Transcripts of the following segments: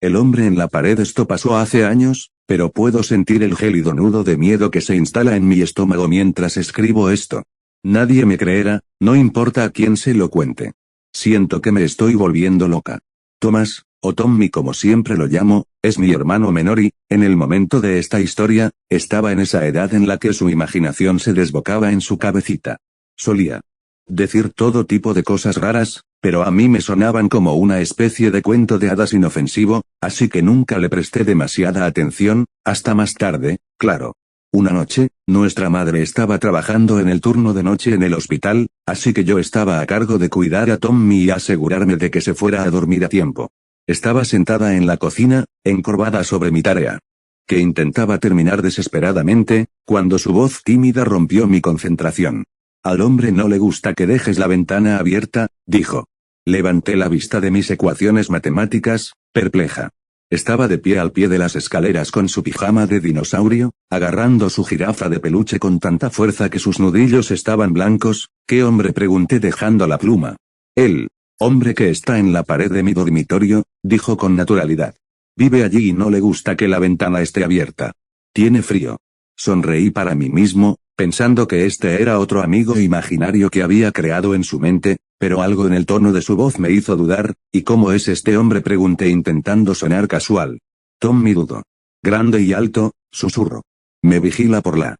El hombre en la pared. Esto pasó hace años, pero puedo sentir el gélido nudo de miedo que se instala en mi estómago mientras escribo esto. Nadie me creerá, no importa a quién se lo cuente. Siento que me estoy volviendo loca. Thomas, o Tommy como siempre lo llamo, es mi hermano menor y, en el momento de esta historia, estaba en esa edad en la que su imaginación se desbocaba en su cabecita. Solía decir todo tipo de cosas raras, pero a mí me sonaban como una especie de cuento de hadas inofensivo, así que nunca le presté demasiada atención, hasta más tarde, claro. Una noche, nuestra madre estaba trabajando en el turno de noche en el hospital, así que yo estaba a cargo de cuidar a Tommy y asegurarme de que se fuera a dormir a tiempo. Estaba sentada en la cocina, encorvada sobre mi tarea, que intentaba terminar desesperadamente, cuando su voz tímida rompió mi concentración. Al hombre no le gusta que dejes la ventana abierta, dijo. Levanté la vista de mis ecuaciones matemáticas, perpleja. Estaba de pie al pie de las escaleras con su pijama de dinosaurio, agarrando su jirafa de peluche con tanta fuerza que sus nudillos estaban blancos. ¿Qué hombre? Pregunté dejando la pluma. El hombre que está en la pared de mi dormitorio, dijo con naturalidad. Vive allí y no le gusta que la ventana esté abierta. Tiene frío. Sonreí para mí mismo, pensando que este era otro amigo imaginario que había creado en su mente, pero algo en el tono de su voz me hizo dudar. ¿Y cómo es este hombre? Pregunté intentando sonar casual. Tommy dudó. Grande y alto, susurró. Me vigila por la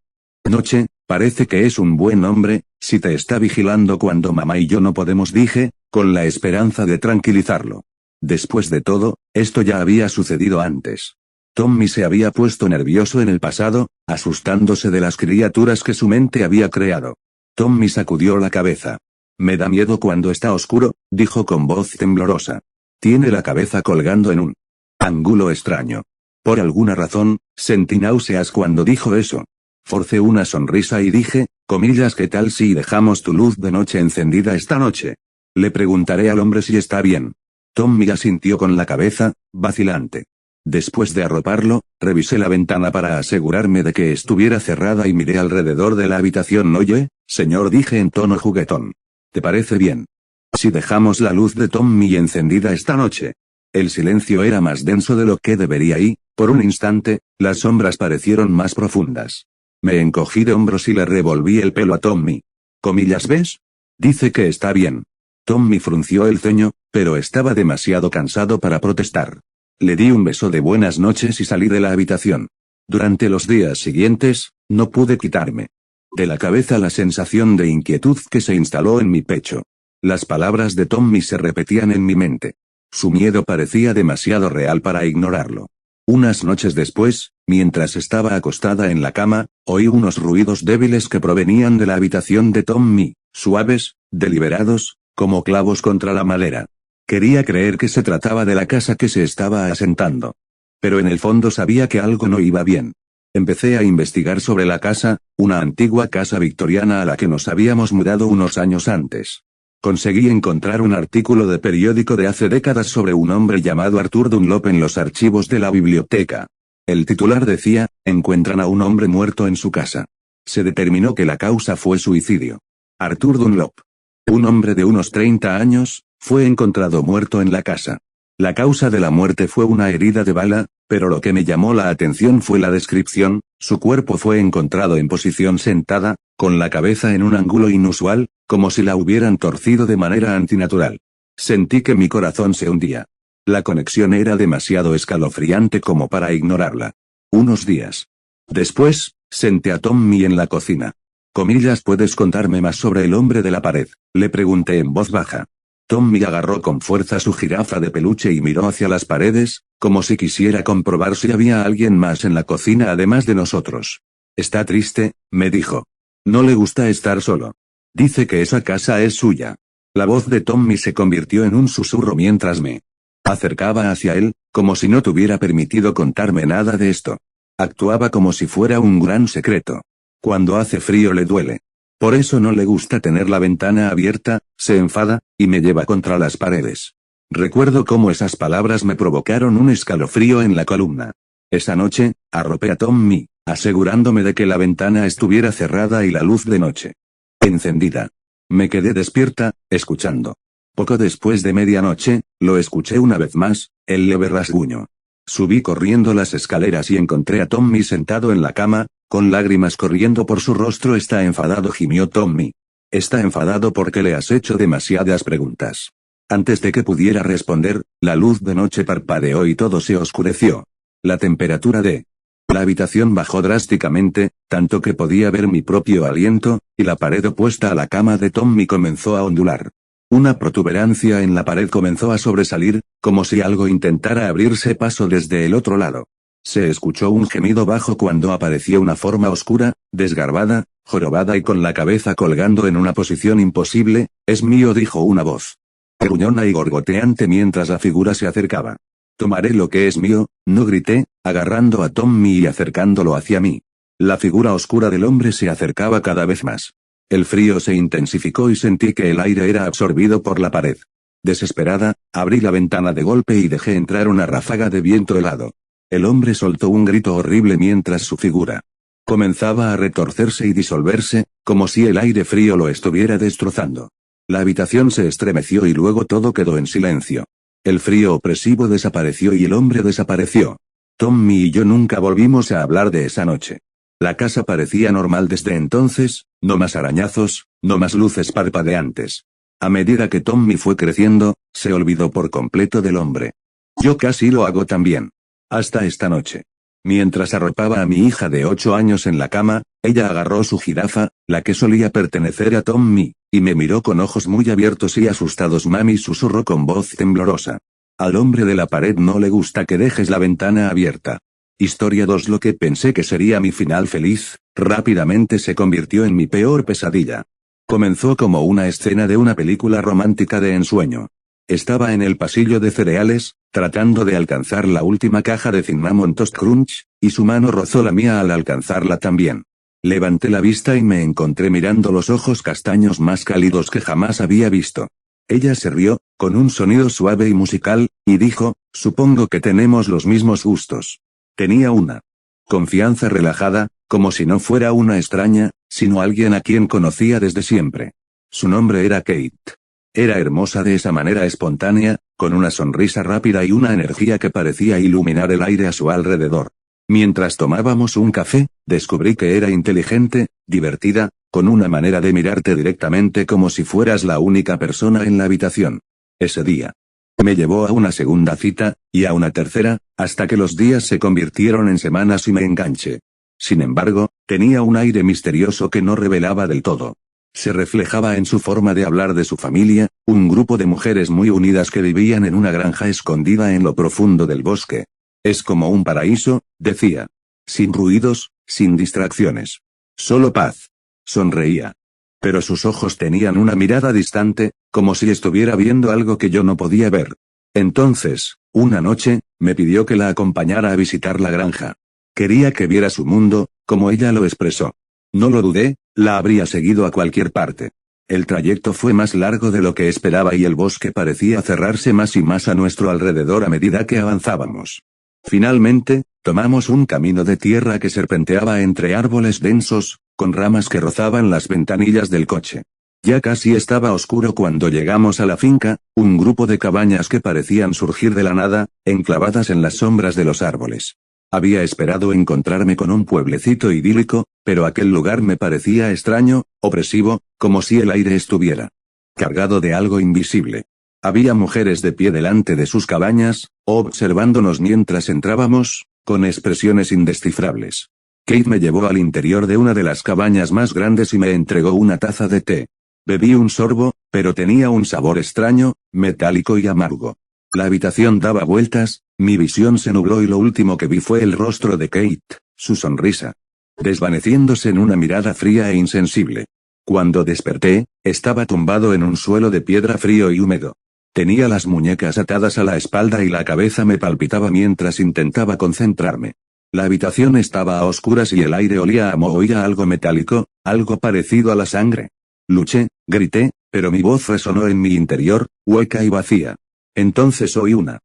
noche, parece que es un buen hombre, si te está vigilando cuando mamá y yo no podemos, dije, con la esperanza de tranquilizarlo. Después de todo, esto ya había sucedido antes. Tommy se había puesto nervioso en el pasado, asustándose de las criaturas que su mente había creado. Tommy sacudió la cabeza. Me da miedo cuando está oscuro, dijo con voz temblorosa. Tiene la cabeza colgando en un ángulo extraño. Por alguna razón, sentí náuseas cuando dijo eso. Forcé una sonrisa y dije, comillas, ¿qué tal si dejamos tu luz de noche encendida esta noche? Le preguntaré al hombre si está bien. Tommy asintió con la cabeza, vacilante. Después de arroparlo, revisé la ventana para asegurarme de que estuviera cerrada y miré alrededor de la habitación. Oye, señor, dije en tono juguetón. ¿Te parece bien si dejamos la luz de Tommy encendida esta noche? El silencio era más denso de lo que debería y, por un instante, las sombras parecieron más profundas. Me encogí de hombros y le revolví el pelo a Tommy. Comillas, ¿ves? Dice que está bien. Tommy frunció el ceño, pero estaba demasiado cansado para protestar. Le di un beso de buenas noches y salí de la habitación. Durante los días siguientes, no pude quitarme de la cabeza la sensación de inquietud que se instaló en mi pecho. Las palabras de Tommy se repetían en mi mente. Su miedo parecía demasiado real para ignorarlo. Unas noches después, mientras estaba acostada en la cama, oí unos ruidos débiles que provenían de la habitación de Tommy, suaves, deliberados, como clavos contra la madera. Quería creer que se trataba de la casa que se estaba asentando. Pero en el fondo sabía que algo no iba bien. Empecé a investigar sobre la casa, una antigua casa victoriana a la que nos habíamos mudado unos años antes. Conseguí encontrar un artículo de periódico de hace décadas sobre un hombre llamado Arthur Dunlop en los archivos de la biblioteca. El titular decía, encuentran a un hombre muerto en su casa. Se determinó que la causa fue suicidio. Arthur Dunlop, un hombre de unos 30 años, fue encontrado muerto en la casa. La causa de la muerte fue una herida de bala, pero lo que me llamó la atención fue la descripción. Su cuerpo fue encontrado en posición sentada, con la cabeza en un ángulo inusual, como si la hubieran torcido de manera antinatural. Sentí que mi corazón se hundía. La conexión era demasiado escalofriante como para ignorarla. Unos días después, senté a Tommy en la cocina. Comillas, ¿puedes contarme más sobre el hombre de la pared? Le pregunté en voz baja. Tommy agarró con fuerza su jirafa de peluche y miró hacia las paredes, como si quisiera comprobar si había alguien más en la cocina además de nosotros. Está triste, me dijo. No le gusta estar solo. Dice que esa casa es suya. La voz de Tommy se convirtió en un susurro mientras me acercaba hacia él, como si no tuviera permitido contarme nada de esto. Actuaba como si fuera un gran secreto. Cuando hace frío le duele. Por eso no le gusta tener la ventana abierta, se enfada, y me lleva contra las paredes. Recuerdo cómo esas palabras me provocaron un escalofrío en la columna. Esa noche, arropé a Tommy, asegurándome de que la ventana estuviera cerrada y la luz de noche encendida. Me quedé despierta, escuchando Poco después de medianoche, lo escuché una vez más, el leve rasguño. Subí corriendo las escaleras y encontré a Tommy sentado en la cama, con lágrimas corriendo por su rostro. Está enfadado, gimió Tommy. Está enfadado porque le has hecho demasiadas preguntas. Antes de que pudiera responder, la luz de noche parpadeó y todo se oscureció. La temperatura de la habitación bajó drásticamente, tanto que podía ver mi propio aliento, y la pared opuesta a la cama de Tommy comenzó a ondular. Una protuberancia en la pared comenzó a sobresalir, como si algo intentara abrirse paso desde el otro lado. Se escuchó un gemido bajo cuando apareció una forma oscura, desgarbada, jorobada y con la cabeza colgando en una posición imposible. Es mío, dijo una voz gruñona y gorgoteante mientras la figura se acercaba. Tomaré lo que es mío, no grité, agarrando a Tommy y acercándolo hacia mí. La figura oscura del hombre se acercaba cada vez más. El frío se intensificó y sentí que el aire era absorbido por la pared. Desesperada, abrí la ventana de golpe y dejé entrar una ráfaga de viento helado. El hombre soltó un grito horrible mientras su figura comenzaba a retorcerse y disolverse, como si el aire frío lo estuviera destrozando. La habitación se estremeció y luego todo quedó en silencio. El frío opresivo desapareció y el hombre desapareció. Tommy y yo nunca volvimos a hablar de esa noche. La casa parecía normal desde entonces, no más arañazos, no más luces parpadeantes. A medida que Tommy fue creciendo, se olvidó por completo del hombre. Yo casi lo hago también. Hasta esta noche. Mientras arropaba a mi hija de 8 años en la cama, ella agarró su jirafa, la que solía pertenecer a Tommy, y me miró con ojos muy abiertos y asustados. Mami, susurró con voz temblorosa. Al hombre de la pared no le gusta que dejes la ventana abierta. Historia 2. Lo que pensé que sería mi final feliz, rápidamente se convirtió en mi peor pesadilla. Comenzó como una escena de una película romántica de ensueño. Estaba en el pasillo de cereales, tratando de alcanzar la última caja de Cinnamon Toast Crunch, y su mano rozó la mía al alcanzarla también. Levanté la vista y me encontré mirando los ojos castaños más cálidos que jamás había visto. Ella se rió, con un sonido suave y musical, y dijo, supongo que tenemos los mismos gustos. Tenía una confianza relajada, como si no fuera una extraña, sino alguien a quien conocía desde siempre. Su nombre era Kate. Era hermosa de esa manera espontánea, con una sonrisa rápida y una energía que parecía iluminar el aire a su alrededor. Mientras tomábamos un café, descubrí que era inteligente, divertida, con una manera de mirarte directamente como si fueras la única persona en la habitación. Ese día me llevó a una segunda cita, y a una tercera, hasta que los días se convirtieron en semanas y me enganché. Sin embargo, tenía un aire misterioso que no revelaba del todo. Se reflejaba en su forma de hablar de su familia, un grupo de mujeres muy unidas que vivían en una granja escondida en lo profundo del bosque. Es como un paraíso, decía. Sin ruidos, sin distracciones. Solo paz. Sonreía. Pero sus ojos tenían una mirada distante, como si estuviera viendo algo que yo no podía ver. Entonces, una noche, me pidió que la acompañara a visitar la granja. Quería que viera su mundo, como ella lo expresó. No lo dudé, la habría seguido a cualquier parte. El trayecto fue más largo de lo que esperaba y el bosque parecía cerrarse más y más a nuestro alrededor a medida que avanzábamos. Finalmente, tomamos un camino de tierra que serpenteaba entre árboles densos, con ramas que rozaban las ventanillas del coche. Ya casi estaba oscuro cuando llegamos a la finca, un grupo de cabañas que parecían surgir de la nada, enclavadas en las sombras de los árboles. Había esperado encontrarme con un pueblecito idílico, pero aquel lugar me parecía extraño, opresivo, como si el aire estuviera cargado de algo invisible. Había mujeres de pie delante de sus cabañas, observándonos mientras entrábamos, con expresiones indescifrables. Kate me llevó al interior de una de las cabañas más grandes y me entregó una taza de té. Bebí un sorbo, pero tenía un sabor extraño, metálico y amargo. La habitación daba vueltas, mi visión se nubló y lo último que vi fue el rostro de Kate, su sonrisa desvaneciéndose en una mirada fría e insensible. Cuando desperté, estaba tumbado en un suelo de piedra frío y húmedo. Tenía las muñecas atadas a la espalda y la cabeza me palpitaba mientras intentaba concentrarme. La habitación estaba a oscuras y el aire olía a moho. Oía algo metálico, algo parecido a la sangre. Luché, grité, pero mi voz resonó en mi interior, hueca y vacía. Entonces oí una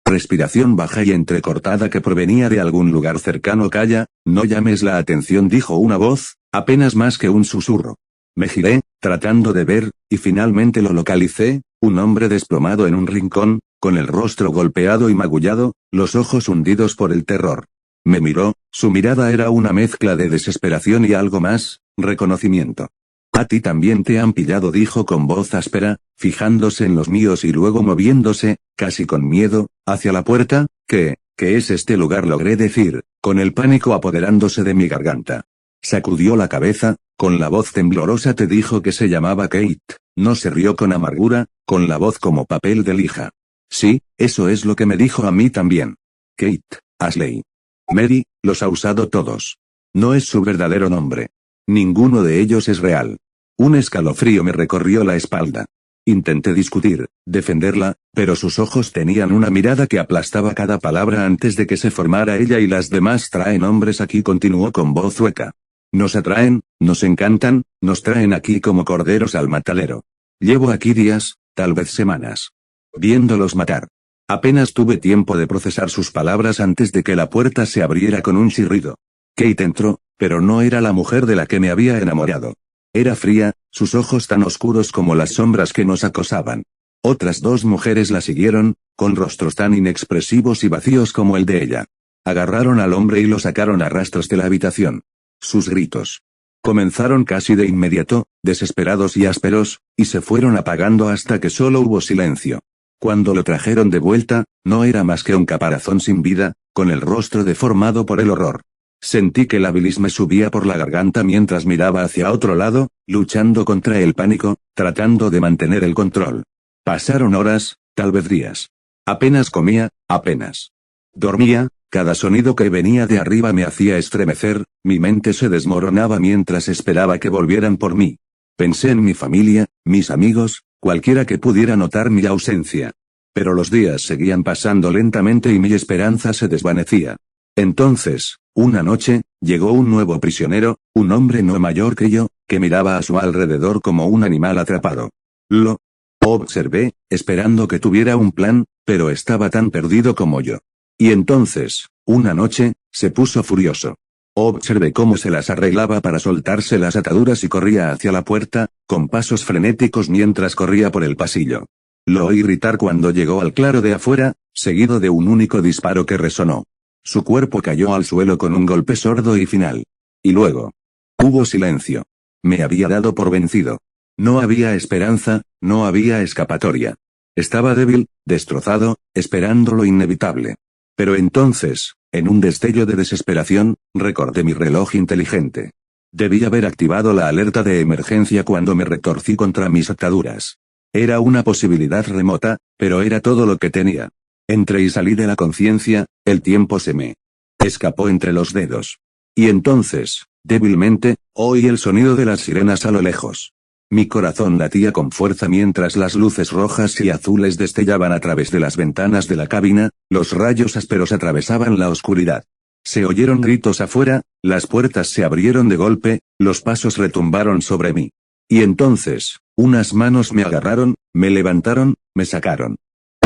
respiración baja y entrecortada que provenía de algún lugar cercano. Calla, no llames la atención, dijo una voz, apenas más que un susurro. Me giré, tratando de ver, y finalmente lo localicé, Un hombre desplomado en un rincón, con el rostro golpeado y magullado, los ojos hundidos por el terror. Me miró, su mirada era una mezcla de desesperación y algo más, reconocimiento. A ti también te han pillado, dijo con voz áspera, fijándose en los míos y luego moviéndose, casi con miedo, hacia la puerta. ¿Qué es este lugar?, logré decir, con el pánico apoderándose de mi garganta. Sacudió la cabeza, con la voz temblorosa te dijo que se llamaba Kate, no se rió con amargura, con la voz como papel de lija. Sí, eso es lo que me dijo a mí también. Kate, Ashley. Mary, los ha usado todos. No es su verdadero nombre. Ninguno de ellos es real. Un escalofrío me recorrió la espalda. Intenté discutir, defenderla, pero sus ojos tenían una mirada que aplastaba cada palabra antes de que se formara ella y las demás. Traen hombres aquí, continuó con voz hueca. Nos atraen, nos encantan, nos traen aquí como corderos al matadero. Llevo aquí días, tal vez semanas, viéndolos matar. Apenas tuve tiempo de procesar sus palabras antes de que la puerta se abriera con un chirrido. Kate entró, pero no era la mujer de la que me había enamorado. Era fría, sus ojos tan oscuros como las sombras que nos acosaban. Otras dos mujeres la siguieron, con rostros tan inexpresivos y vacíos como el de ella. Agarraron al hombre y lo sacaron a rastros de la habitación. Sus gritos comenzaron casi de inmediato, desesperados y ásperos, y se fueron apagando hasta que solo hubo silencio. Cuando lo trajeron de vuelta, no era más que un caparazón sin vida, con el rostro deformado por el horror. Sentí que la bilis me subía por la garganta mientras miraba hacia otro lado, luchando contra el pánico, tratando de mantener el control. Pasaron horas, tal vez días. Apenas comía, apenas dormía, cada sonido que venía de arriba me hacía estremecer, mi mente se desmoronaba mientras esperaba que volvieran por mí. Pensé en mi familia, mis amigos, cualquiera que pudiera notar mi ausencia. Pero los días seguían pasando lentamente y mi esperanza se desvanecía. Entonces, una noche, llegó un nuevo prisionero, un hombre no mayor que yo, que miraba a su alrededor como un animal atrapado. Lo observé, esperando que tuviera un plan, pero estaba tan perdido como yo. Y entonces, una noche, se puso furioso. Observé cómo se las arreglaba para soltarse las ataduras y corría hacia la puerta, con pasos frenéticos mientras corría por el pasillo. Lo oí gritar cuando llegó al claro de afuera, seguido de un único disparo que resonó. Su cuerpo cayó al suelo con un golpe sordo y final. Y luego, hubo silencio. Me había dado por vencido. No había esperanza, no había escapatoria. Estaba débil, destrozado, esperando lo inevitable. Pero entonces, en un destello de desesperación, recordé mi reloj inteligente. Debí haber activado la alerta de emergencia cuando me retorcí contra mis ataduras. Era una posibilidad remota, pero era todo lo que tenía. Entré y salí de la conciencia, el tiempo se me escapó entre los dedos. Y entonces, débilmente, oí el sonido de las sirenas a lo lejos. Mi corazón latía con fuerza mientras las luces rojas y azules destellaban a través de las ventanas de la cabina, los rayos ásperos atravesaban la oscuridad. Se oyeron gritos afuera, las puertas se abrieron de golpe, los pasos retumbaron sobre mí. Y entonces, unas manos me agarraron, me levantaron, me sacaron.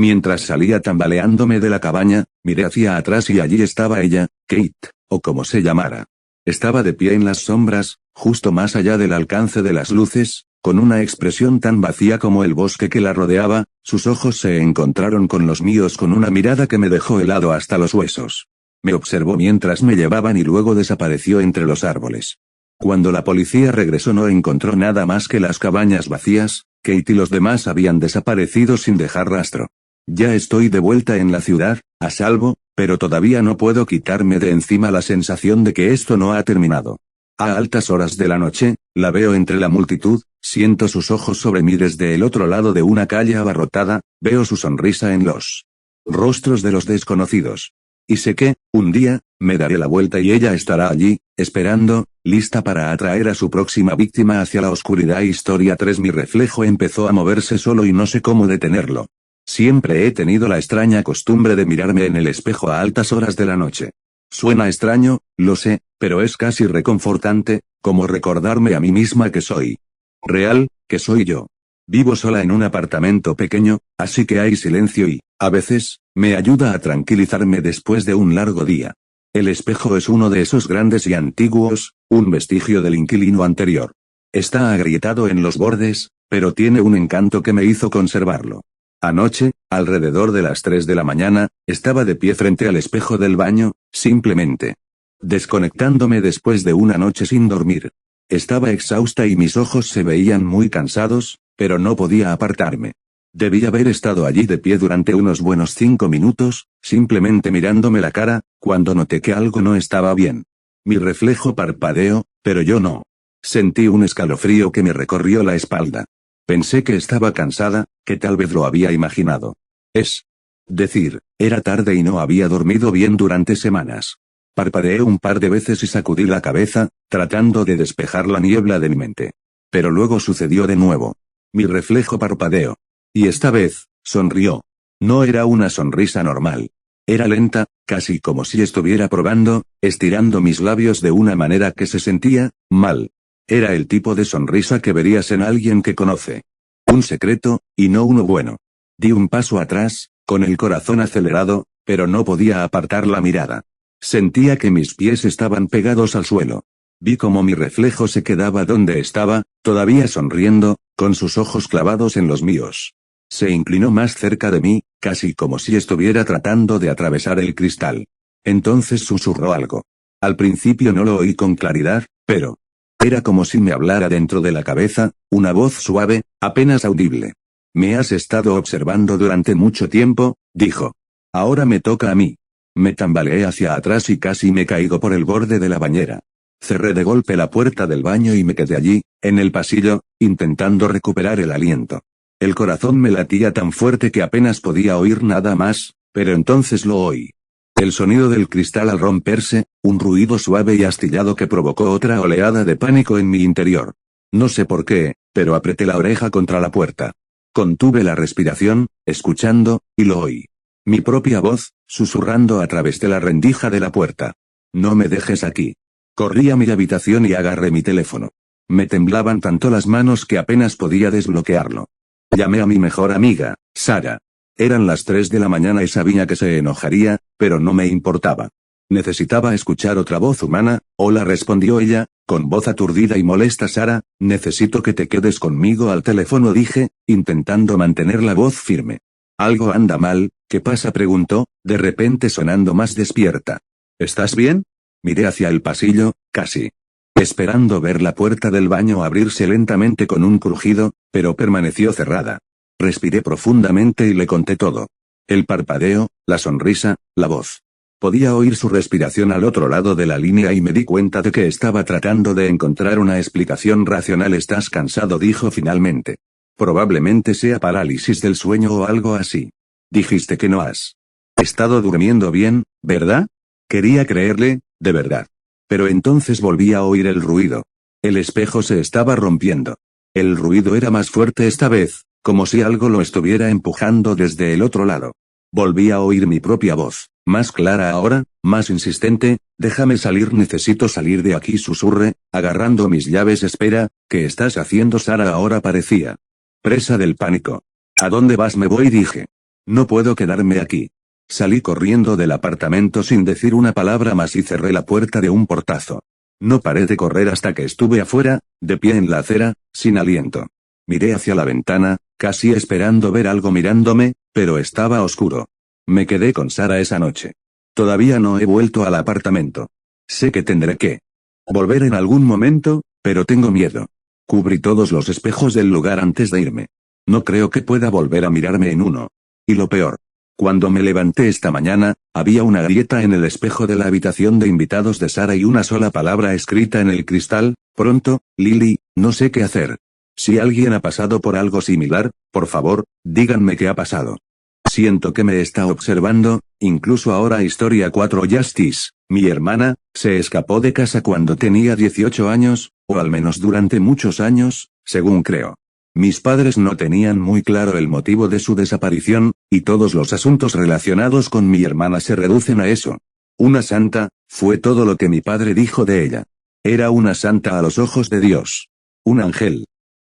Mientras salía tambaleándome de la cabaña, miré hacia atrás y allí estaba ella, Kate, o como se llamara. Estaba de pie en las sombras, justo más allá del alcance de las luces, con una expresión tan vacía como el bosque que la rodeaba, sus ojos se encontraron con los míos con una mirada que me dejó helado hasta los huesos. Me observó mientras me llevaban y luego desapareció entre los árboles. Cuando la policía regresó no encontró nada más que las cabañas vacías, Kate y los demás habían desaparecido sin dejar rastro. Ya estoy de vuelta en la ciudad, a salvo, pero todavía no puedo quitarme de encima la sensación de que esto no ha terminado. A altas horas de la noche, la veo entre la multitud, siento sus ojos sobre mí desde el otro lado de una calle abarrotada, veo su sonrisa en los rostros de los desconocidos. Y sé que, un día, me daré la vuelta y ella estará allí, esperando, lista para atraer a su próxima víctima hacia la oscuridad. Historia 3. Mi reflejo empezó a moverse solo y no sé cómo detenerlo. Siempre he tenido la extraña costumbre de mirarme en el espejo a altas horas de la noche. Suena extraño, lo sé, pero es casi reconfortante, como recordarme a mí misma que soy real, que soy yo. Vivo sola en un apartamento pequeño, así que hay silencio y, a veces, me ayuda a tranquilizarme después de un largo día. El espejo es uno de esos grandes y antiguos, un vestigio del inquilino anterior. Está agrietado en los bordes, pero tiene un encanto que me hizo conservarlo. Anoche, alrededor de las 3 de la mañana, estaba de pie frente al espejo del baño, simplemente desconectándome después de una noche sin dormir. Estaba exhausta y mis ojos se veían muy cansados, pero no podía apartarme. Debí haber estado allí de pie durante unos buenos 5 minutos, simplemente mirándome la cara, cuando noté que algo no estaba bien. Mi reflejo parpadeó, pero yo no. Sentí un escalofrío que me recorrió la espalda. Pensé que estaba cansada, que tal vez lo había imaginado. Es decir, era tarde y no había dormido bien durante semanas. Parpadeé un par de veces y sacudí la cabeza, tratando de despejar la niebla de mi mente. Pero luego sucedió de nuevo. Mi reflejo parpadeó. Y esta vez, sonrió. No era una sonrisa normal. Era lenta, casi como si estuviera probando, estirando mis labios de una manera que se sentía mal. Era el tipo de sonrisa que verías en alguien que conoce un secreto, y no uno bueno. Di un paso atrás, con el corazón acelerado, pero no podía apartar la mirada. Sentía que mis pies estaban pegados al suelo. Vi cómo mi reflejo se quedaba donde estaba, todavía sonriendo, con sus ojos clavados en los míos. Se inclinó más cerca de mí, casi como si estuviera tratando de atravesar el cristal. Entonces susurró algo. Al principio no lo oí con claridad, pero era como si me hablara dentro de la cabeza, una voz suave, apenas audible. Me has estado observando durante mucho tiempo, dijo. Ahora me toca a mí. Me tambaleé hacia atrás y casi me caigo por el borde de la bañera. Cerré de golpe la puerta del baño y me quedé allí, en el pasillo, intentando recuperar el aliento. El corazón me latía tan fuerte que apenas podía oír nada más, pero entonces lo oí. El sonido del cristal al romperse, un ruido suave y astillado que provocó otra oleada de pánico en mi interior. No sé por qué, pero apreté la oreja contra la puerta. Contuve la respiración, escuchando, y lo oí. Mi propia voz, susurrando a través de la rendija de la puerta. No me dejes aquí. Corrí a mi habitación y agarré mi teléfono. Me temblaban tanto las manos que apenas podía desbloquearlo. Llamé a mi mejor amiga, Sara. Eran las 3 de la mañana y sabía que se enojaría, pero no me importaba. Necesitaba escuchar otra voz humana. Hola, respondió ella, con voz aturdida y molesta. Sara, necesito que te quedes conmigo al teléfono, dije, intentando mantener la voz firme. Algo anda mal, ¿qué pasa?, preguntó, de repente sonando más despierta. ¿Estás bien? Miré hacia el pasillo, casi esperando ver la puerta del baño abrirse lentamente con un crujido, pero permaneció cerrada. Respiré profundamente y le conté todo. El parpadeo, la sonrisa, la voz. Podía oír su respiración al otro lado de la línea y me di cuenta de que estaba tratando de encontrar una explicación racional. ¿Estás cansado?, dijo finalmente. Probablemente sea parálisis del sueño o algo así. Dijiste que no has estado durmiendo bien, ¿verdad? Quería creerle, de verdad. Pero entonces volví a oír el ruido. El espejo se estaba rompiendo. El ruido era más fuerte esta vez, como si algo lo estuviera empujando desde el otro lado. Volví a oír mi propia voz, más clara ahora, más insistente. Déjame salir, necesito salir de aquí, susurré, agarrando mis llaves. Espera, ¿qué estás haciendo? Sara ahora parecía presa del pánico. ¿A dónde vas? Me voy, dije. No puedo quedarme aquí. Salí corriendo del apartamento sin decir una palabra más y cerré la puerta de un portazo. No paré de correr hasta que estuve afuera, de pie en la acera, sin aliento. Miré hacia la ventana, casi esperando ver algo mirándome, pero estaba oscuro. Me quedé con Sara esa noche. Todavía no he vuelto al apartamento. Sé que tendré que volver en algún momento, pero tengo miedo. Cubrí todos los espejos del lugar antes de irme. No creo que pueda volver a mirarme en uno. Y lo peor. Cuando me levanté esta mañana, había una grieta en el espejo de la habitación de invitados de Sara y una sola palabra escrita en el cristal: pronto, Lily. No sé qué hacer. Si alguien ha pasado por algo similar, por favor, díganme qué ha pasado. Siento que me está observando, incluso ahora. Historia 4. Justice, mi hermana, se escapó de casa cuando tenía 18 años, o al menos durante muchos años, según creo. Mis padres no tenían muy claro el motivo de su desaparición, y todos los asuntos relacionados con mi hermana se reducen a eso. Una santa, fue todo lo que mi padre dijo de ella. Era una santa a los ojos de Dios. Un ángel.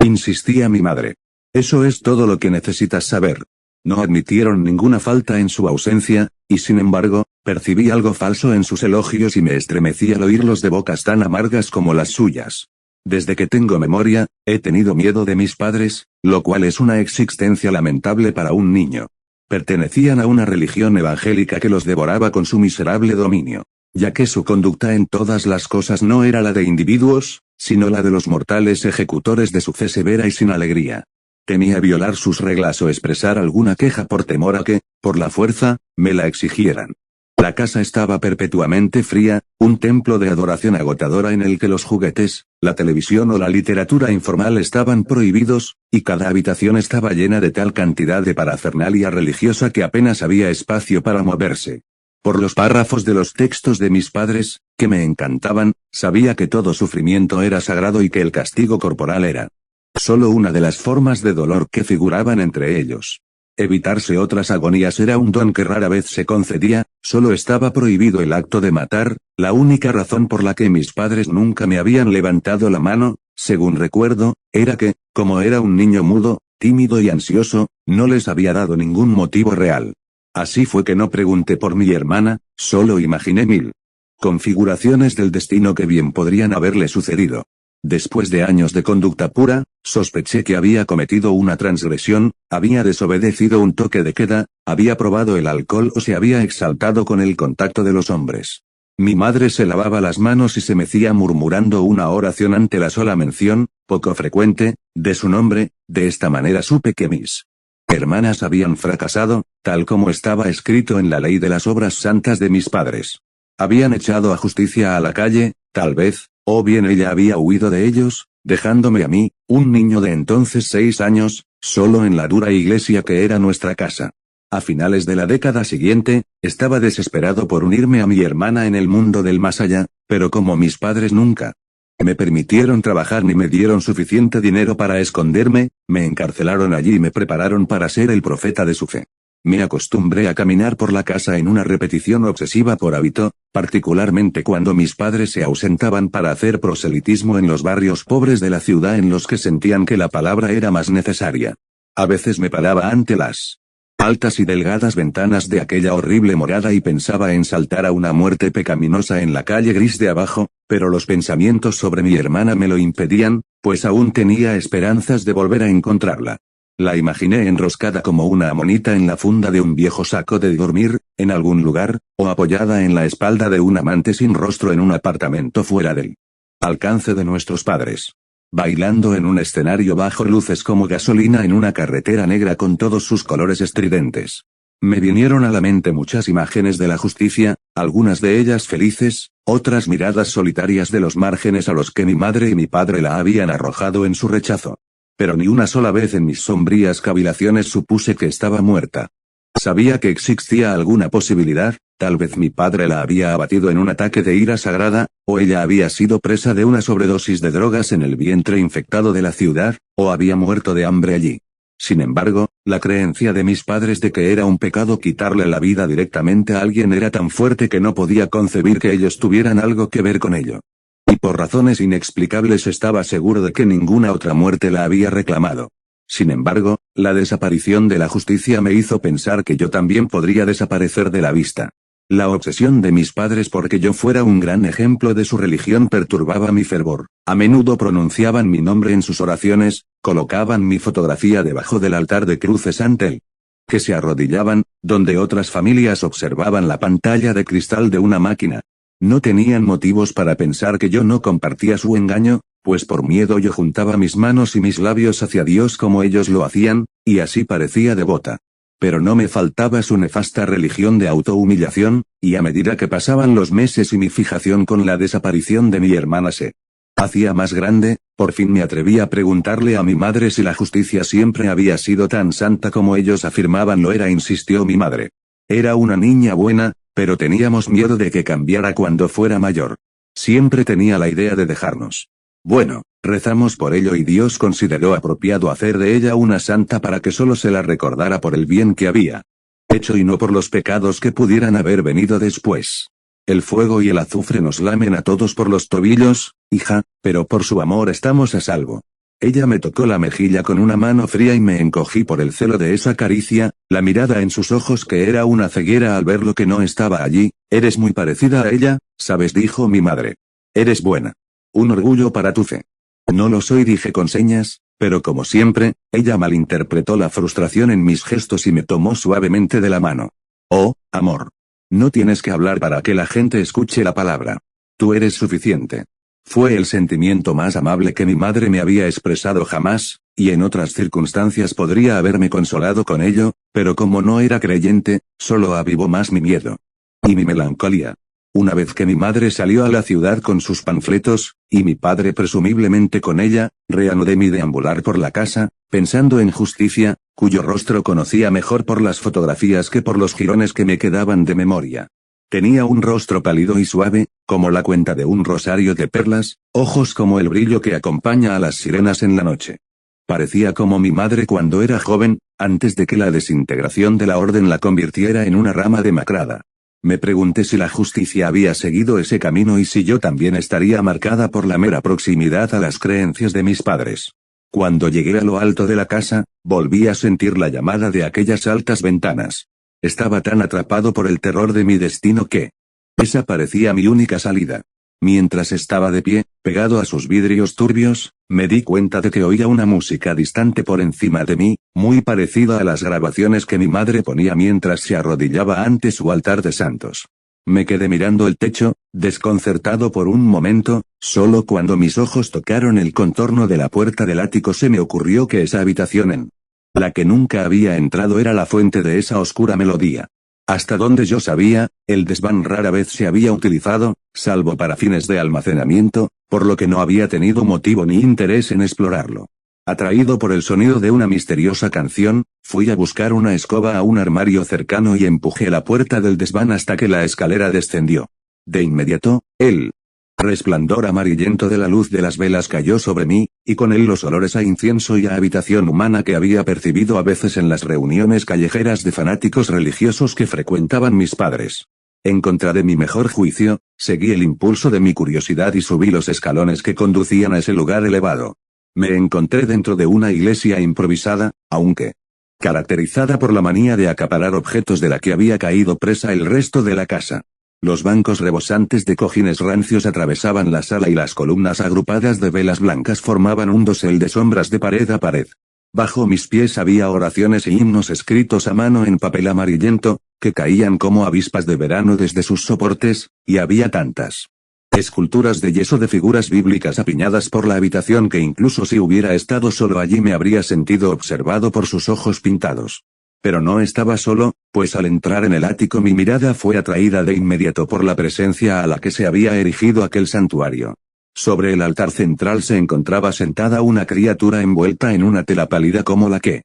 Insistía mi madre. Eso es todo lo que necesitas saber. No admitieron ninguna falta en su ausencia, y sin embargo, percibí algo falso en sus elogios y me estremecí al oírlos de bocas tan amargas como las suyas. Desde que tengo memoria, he tenido miedo de mis padres, lo cual es una existencia lamentable para un niño. Pertenecían a una religión evangélica que los devoraba con su miserable dominio, ya que su conducta en todas las cosas no era la de individuos, sino la de los mortales ejecutores de su fe severa y sin alegría. Temía violar sus reglas o expresar alguna queja por temor a que, por la fuerza, me la exigieran. La casa estaba perpetuamente fría, un templo de adoración agotadora en el que los juguetes, la televisión o la literatura informal estaban prohibidos, y cada habitación estaba llena de tal cantidad de parafernalia religiosa que apenas había espacio para moverse. Por los párrafos de los textos de mis padres, que me encantaban, sabía que todo sufrimiento era sagrado y que el castigo corporal era solo una de las formas de dolor que figuraban entre ellos. Evitarse otras agonías era un don que rara vez se concedía, solo estaba prohibido el acto de matar, la única razón por la que mis padres nunca me habían levantado la mano, según recuerdo, era que, como era un niño mudo, tímido y ansioso, no les había dado ningún motivo real. Así fue que no pregunté por mi hermana, solo imaginé mil configuraciones del destino que bien podrían haberle sucedido. Después de años de conducta pura, sospeché que había cometido una transgresión, había desobedecido un toque de queda, había probado el alcohol o se había exaltado con el contacto de los hombres. Mi madre se lavaba las manos y se mecía murmurando una oración ante la sola mención, poco frecuente, de su nombre. De esta manera supe que mis hermanas habían fracasado, tal como estaba escrito en la ley de las obras santas de mis padres. Habían echado a Justicia a la calle, tal vez, o bien ella había huido de ellos, dejándome a mí, un niño de entonces 6 años, solo en la dura iglesia que era nuestra casa. A finales de la década siguiente, estaba desesperado por unirme a mi hermana en el mundo del más allá, pero como mis padres nunca me permitieron trabajar ni me dieron suficiente dinero para esconderme, me encarcelaron allí y me prepararon para ser el profeta de su fe. Me acostumbré a caminar por la casa en una repetición obsesiva por hábito, particularmente cuando mis padres se ausentaban para hacer proselitismo en los barrios pobres de la ciudad en los que sentían que la palabra era más necesaria. A veces me paraba ante las altas y delgadas ventanas de aquella horrible morada y pensaba en saltar a una muerte pecaminosa en la calle gris de abajo, pero los pensamientos sobre mi hermana me lo impedían, pues aún tenía esperanzas de volver a encontrarla. La imaginé enroscada como una monita en la funda de un viejo saco de dormir, en algún lugar, o apoyada en la espalda de un amante sin rostro en un apartamento fuera del alcance de nuestros padres. Bailando en un escenario bajo luces como gasolina en una carretera negra con todos sus colores estridentes. Me vinieron a la mente muchas imágenes de la justicia, algunas de ellas felices, otras miradas solitarias de los márgenes a los que mi madre y mi padre la habían arrojado en su rechazo. Pero ni una sola vez en mis sombrías cavilaciones supuse que estaba muerta. Sabía que existía alguna posibilidad, tal vez mi padre la había abatido en un ataque de ira sagrada, o ella había sido presa de una sobredosis de drogas en el vientre infectado de la ciudad, o había muerto de hambre allí. Sin embargo, la creencia de mis padres de que era un pecado quitarle la vida directamente a alguien era tan fuerte que no podía concebir que ellos tuvieran algo que ver con ello. Y por razones inexplicables estaba seguro de que ninguna otra muerte la había reclamado. Sin embargo, la desaparición de la justicia me hizo pensar que yo también podría desaparecer de la vista. La obsesión de mis padres porque yo fuera un gran ejemplo de su religión perturbaba mi fervor. A menudo pronunciaban mi nombre en sus oraciones, colocaban mi fotografía debajo del altar de cruces ante él. Que se arrodillaban, donde otras familias observaban la pantalla de cristal de una máquina. No tenían motivos para pensar que yo no compartía su engaño, pues por miedo yo juntaba mis manos y mis labios hacia Dios como ellos lo hacían, y así parecía devota. Pero no me faltaba su nefasta religión de autohumillación, y a medida que pasaban los meses y mi fijación con la desaparición de mi hermana se hacía más grande, por fin me atreví a preguntarle a mi madre si la justicia siempre había sido tan santa como ellos afirmaban lo era, insistió mi madre. Era una niña buena, pero teníamos miedo de que cambiara cuando fuera mayor. Siempre tenía la idea de dejarnos. Bueno, rezamos por ello y Dios consideró apropiado hacer de ella una santa para que solo se la recordara por el bien que había hecho y no por los pecados que pudieran haber venido después. El fuego y el azufre nos lamen a todos por los tobillos, hija, pero por su amor estamos a salvo. Ella me tocó la mejilla con una mano fría y me encogí por el celo de esa caricia, la mirada en sus ojos que era una ceguera al ver lo que no estaba allí. Eres muy parecida a ella, ¿sabes?, dijo mi madre. Eres buena. Un orgullo para tu fe. No lo soy, dije con señas, pero como siempre, ella malinterpretó la frustración en mis gestos y me tomó suavemente de la mano. Oh, amor. No tienes que hablar para que la gente escuche la palabra. Tú eres suficiente. Fue el sentimiento más amable que mi madre me había expresado jamás, y en otras circunstancias podría haberme consolado con ello, pero como no era creyente, solo avivó más mi miedo. Y mi melancolía. Una vez que mi madre salió a la ciudad con sus panfletos, y mi padre presumiblemente con ella, reanudé mi deambular por la casa, pensando en Justicia, cuyo rostro conocía mejor por las fotografías que por los jirones que me quedaban de memoria. Tenía un rostro pálido y suave, como la cuenta de un rosario de perlas, ojos como el brillo que acompaña a las sirenas en la noche. Parecía como mi madre cuando era joven, antes de que la desintegración de la orden la convirtiera en una rama demacrada. Me pregunté si la Justicia había seguido ese camino y si yo también estaría marcada por la mera proximidad a las creencias de mis padres. Cuando llegué a lo alto de la casa, volví a sentir la llamada de aquellas altas ventanas. Estaba tan atrapado por el terror de mi destino que esa parecía mi única salida. Mientras estaba de pie, pegado a sus vidrios turbios, me di cuenta de que oía una música distante por encima de mí, muy parecida a las grabaciones que mi madre ponía mientras se arrodillaba ante su altar de santos. Me quedé mirando el techo, desconcertado por un momento, solo cuando mis ojos tocaron el contorno de la puerta del ático se me ocurrió que esa habitación en la que nunca había entrado era la fuente de esa oscura melodía. Hasta donde yo sabía, el desván rara vez se había utilizado, salvo para fines de almacenamiento, por lo que no había tenido motivo ni interés en explorarlo. Atraído por el sonido de una misteriosa canción, fui a buscar una escoba a un armario cercano y empujé la puerta del desván hasta que la escalera descendió. De inmediato, el resplandor amarillento de la luz de las velas cayó sobre mí, y con él los olores a incienso y a habitación humana que había percibido a veces en las reuniones callejeras de fanáticos religiosos que frecuentaban mis padres. En contra de mi mejor juicio, seguí el impulso de mi curiosidad y subí los escalones que conducían a ese lugar elevado. Me encontré dentro de una iglesia improvisada, aunque caracterizada por la manía de acaparar objetos de la que había caído presa el resto de la casa. Los bancos rebosantes de cojines rancios atravesaban la sala y las columnas agrupadas de velas blancas formaban un dosel de sombras de pared a pared. Bajo mis pies había oraciones y himnos escritos a mano en papel amarillento, que caían como avispas de verano desde sus soportes, y había tantas esculturas de yeso de figuras bíblicas apiñadas por la habitación que incluso si hubiera estado solo allí me habría sentido observado por sus ojos pintados. Pero no estaba solo, pues al entrar en el ático mi mirada fue atraída de inmediato por la presencia a la que se había erigido aquel santuario. Sobre el altar central se encontraba sentada una criatura envuelta en una tela pálida como la que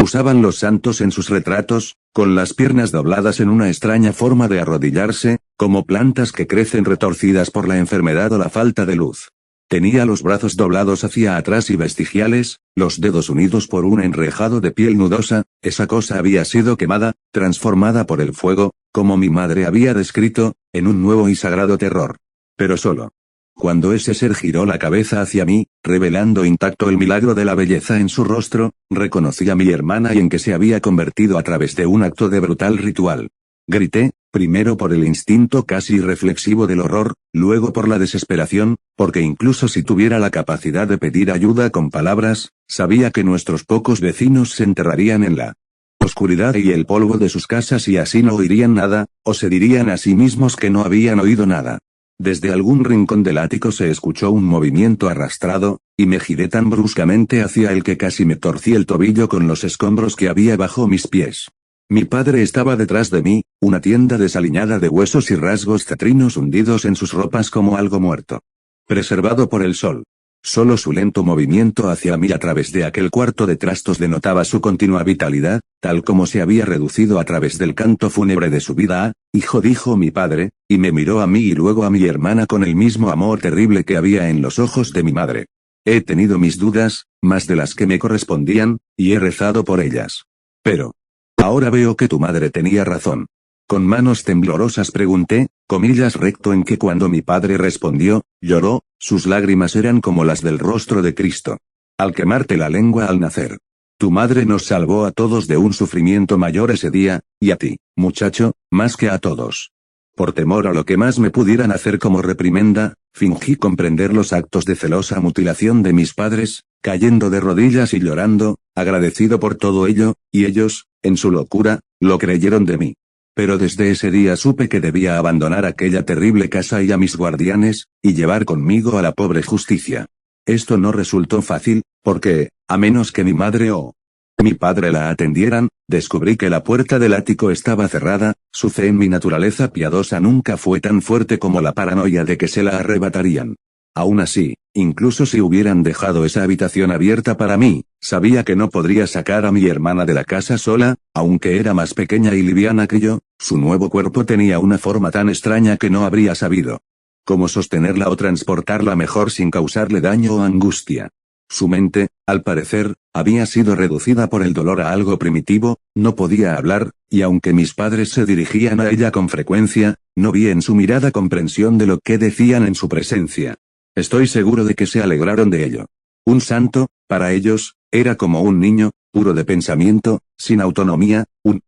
usaban los santos en sus retratos, con las piernas dobladas en una extraña forma de arrodillarse, como plantas que crecen retorcidas por la enfermedad o la falta de luz. Tenía los brazos doblados hacia atrás y vestigiales, los dedos unidos por un enrejado de piel nudosa, esa cosa había sido quemada, transformada por el fuego, como mi madre había descrito, en un nuevo y sagrado terror. Pero solo cuando ese ser giró la cabeza hacia mí, revelando intacto el milagro de la belleza en su rostro, reconocí a mi hermana y en que se había convertido a través de un acto de brutal ritual. Grité, primero por el instinto casi irreflexivo del horror, luego por la desesperación, porque incluso si tuviera la capacidad de pedir ayuda con palabras, sabía que nuestros pocos vecinos se enterrarían en la oscuridad y el polvo de sus casas y así no oirían nada, o se dirían a sí mismos que no habían oído nada. Desde algún rincón del ático se escuchó un movimiento arrastrado, y me giré tan bruscamente hacia él que casi me torcí el tobillo con los escombros que había bajo mis pies. Mi padre estaba detrás de mí, una tienda desaliñada de huesos y rasgos cetrinos hundidos en sus ropas como algo muerto. Preservado por el sol. Solo su lento movimiento hacia mí a través de aquel cuarto de trastos denotaba su continua vitalidad, tal como se había reducido a través del canto fúnebre de su vida. Hijo, dijo mi padre, y me miró a mí y luego a mi hermana con el mismo amor terrible que había en los ojos de mi madre. He tenido mis dudas, más de las que me correspondían, y he rezado por ellas. Pero ahora veo que tu madre tenía razón. Con manos temblorosas pregunté, comillas recto en que cuando mi padre respondió, lloró, sus lágrimas eran como las del rostro de Cristo. Al quemarte la lengua al nacer. Tu madre nos salvó a todos de un sufrimiento mayor ese día, y a ti, muchacho, más que a todos. Por temor a lo que más me pudieran hacer como reprimenda, Fingí comprender los actos de celosa mutilación de mis padres, cayendo de rodillas y llorando, agradecido por todo ello, y ellos, en su locura, lo creyeron de mí. Pero desde ese día supe que debía abandonar aquella terrible casa y a mis guardianes, y llevar conmigo a la pobre Justicia. Esto no resultó fácil, porque, a menos que mi madre o mi padre la atendieran, descubrí que la puerta del ático estaba cerrada. Su fe en mi naturaleza piadosa nunca fue tan fuerte como la paranoia de que se la arrebatarían. Aún así, incluso si hubieran dejado esa habitación abierta para mí, sabía que no podría sacar a mi hermana de la casa sola, aunque era más pequeña y liviana que yo. Su nuevo cuerpo tenía una forma tan extraña que no habría sabido cómo sostenerla o transportarla mejor sin causarle daño o angustia. Su mente, al parecer, había sido reducida por el dolor a algo primitivo, no podía hablar, y aunque mis padres se dirigían a ella con frecuencia, no vi en su mirada comprensión de lo que decían en su presencia. Estoy seguro de que se alegraron de ello. Un santo, para ellos, era como un niño, puro de pensamiento, sin autonomía, un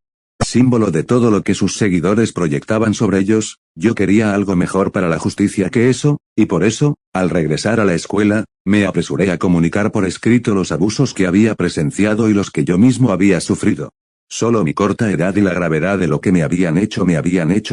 símbolo de todo lo que sus seguidores proyectaban sobre ellos. Yo quería algo mejor para la Justicia que eso, y por eso, al regresar a la escuela, me apresuré a comunicar por escrito los abusos que había presenciado y los que yo mismo había sufrido. Solo mi corta edad y la gravedad de lo que me habían hecho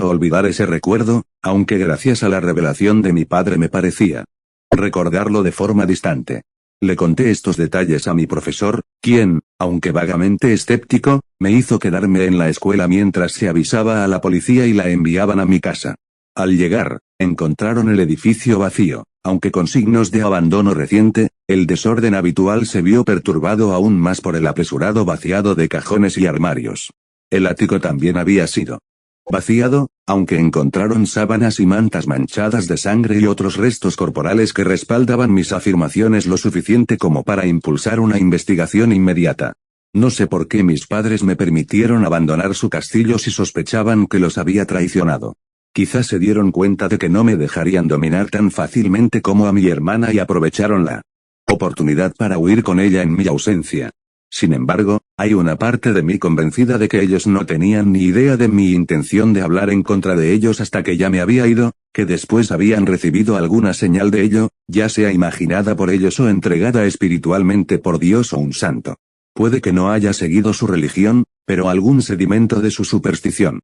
olvidar ese recuerdo, aunque gracias a la revelación de mi padre me parecía recordarlo de forma distante. Le conté estos detalles a mi profesor, quien, aunque vagamente escéptico, me hizo quedarme en la escuela mientras se avisaba a la policía y la enviaban a mi casa. Al llegar, encontraron el edificio vacío, aunque con signos de abandono reciente. El desorden habitual se vio perturbado aún más por el apresurado vaciado de cajones y armarios. El ático también había sido vaciado, aunque encontraron sábanas y mantas manchadas de sangre y otros restos corporales que respaldaban mis afirmaciones lo suficiente como para impulsar una investigación inmediata. No sé por qué mis padres me permitieron abandonar su castillo si sospechaban que los había traicionado. Quizás se dieron cuenta de que no me dejarían dominar tan fácilmente como a mi hermana y aprovecharon la oportunidad para huir con ella en mi ausencia. Sin embargo, hay una parte de mí convencida de que ellos no tenían ni idea de mi intención de hablar en contra de ellos hasta que ya me había ido, que después habían recibido alguna señal de ello, ya sea imaginada por ellos o entregada espiritualmente por Dios o un santo. Puede que no haya seguido su religión, pero algún sedimento de su superstición.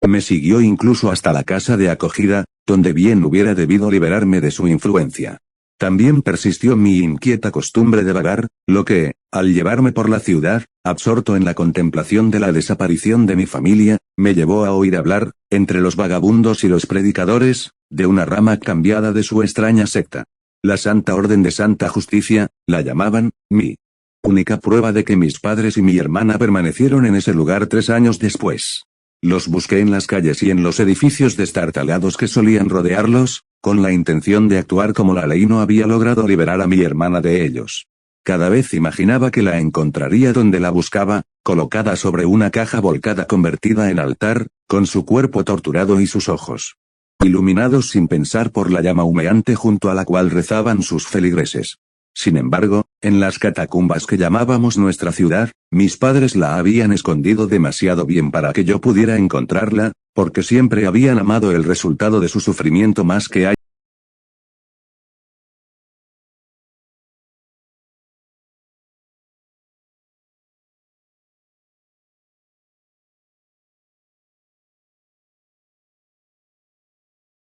Me siguió incluso hasta la casa de acogida, donde bien hubiera debido liberarme de su influencia. También persistió mi inquieta costumbre de vagar, lo que, al llevarme por la ciudad, absorto en la contemplación de la desaparición de mi familia, me llevó a oír hablar, entre los vagabundos y los predicadores, de una rama cambiada de su extraña secta. La Santa Orden de Santa Justicia, la llamaban, mi única prueba de que mis padres y mi hermana permanecieron en ese lugar 3 años después. Los busqué en las calles y en los edificios destartalados que solían rodearlos, con la intención de actuar como la ley no había logrado liberar a mi hermana de ellos. Cada vez imaginaba que la encontraría donde la buscaba, colocada sobre una caja volcada convertida en altar, con su cuerpo torturado y sus ojos iluminados sin pensar por la llama humeante junto a la cual rezaban sus feligreses. Sin embargo, en las catacumbas que llamábamos nuestra ciudad, mis padres la habían escondido demasiado bien para que yo pudiera encontrarla, porque siempre habían amado el resultado de su sufrimiento más que a